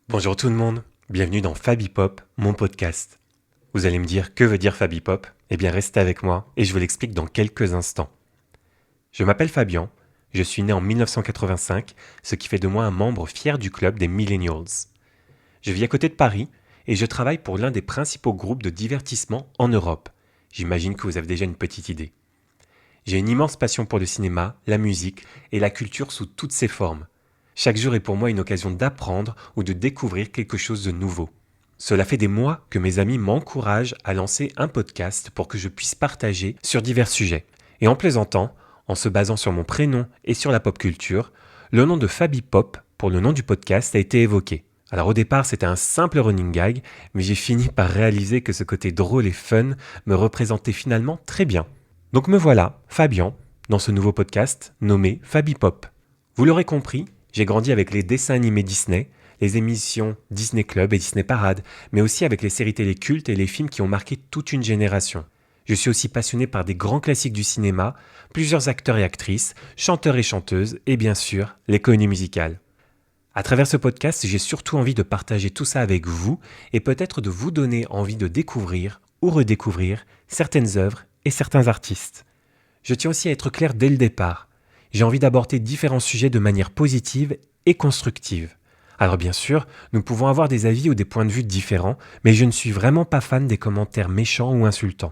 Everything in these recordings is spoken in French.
Bonjour tout le monde, bienvenue dans Fabipop, mon podcast. Vous allez me dire, que veut dire Fabipop ? Eh bien restez avec moi et je vous l'explique dans quelques instants. Je m'appelle Fabien, je suis né en 1985, ce qui fait de moi un membre fier du club des Millennials. Je vis à côté de Paris et je travaille pour l'un des principaux groupes de divertissement en Europe. J'imagine que vous avez déjà une petite idée. J'ai une immense passion pour le cinéma, la musique et la culture sous toutes ses formes. Chaque jour est pour moi une occasion d'apprendre ou de découvrir quelque chose de nouveau. Cela fait des mois que mes amis m'encouragent à lancer un podcast pour que je puisse partager sur divers sujets. Et en plaisantant, en se basant sur mon prénom et sur la pop culture, le nom de Fabipop pour le nom du podcast a été évoqué. Alors au départ c'était un simple running gag, mais j'ai fini par réaliser que ce côté drôle et fun me représentait finalement très bien. Donc me voilà, Fabien, dans ce nouveau podcast nommé Fabipop. Vous l'aurez compris, j'ai grandi avec les dessins animés Disney, les émissions Disney Club et Disney Parade, mais aussi avec les séries télé cultes et les films qui ont marqué toute une génération. Je suis aussi passionné par des grands classiques du cinéma, plusieurs acteurs et actrices, chanteurs et chanteuses, et bien sûr, les comédies musicales. À travers ce podcast, j'ai surtout envie de partager tout ça avec vous et peut-être de vous donner envie de découvrir ou redécouvrir certaines œuvres et certains artistes. Je tiens aussi à être clair dès le départ. J'ai envie d'aborder différents sujets de manière positive et constructive. Alors bien sûr, nous pouvons avoir des avis ou des points de vue différents, mais je ne suis vraiment pas fan des commentaires méchants ou insultants.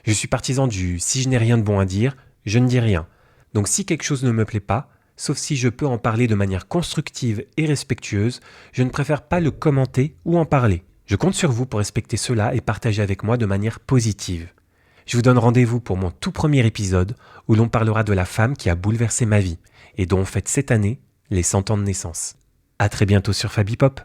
Je suis partisan du si je n'ai rien de bon à dire, je ne dis rien. Donc si quelque chose ne me plaît pas, sauf si je peux en parler de manière constructive et respectueuse, je ne préfère pas le commenter ou en parler. Je compte sur vous pour respecter cela et partager avec moi de manière positive. Je vous donne rendez-vous pour mon tout premier épisode où l'on parlera de la femme qui a bouleversé ma vie et dont on fête cette année les 100 ans de naissance. À très bientôt sur Fabipop.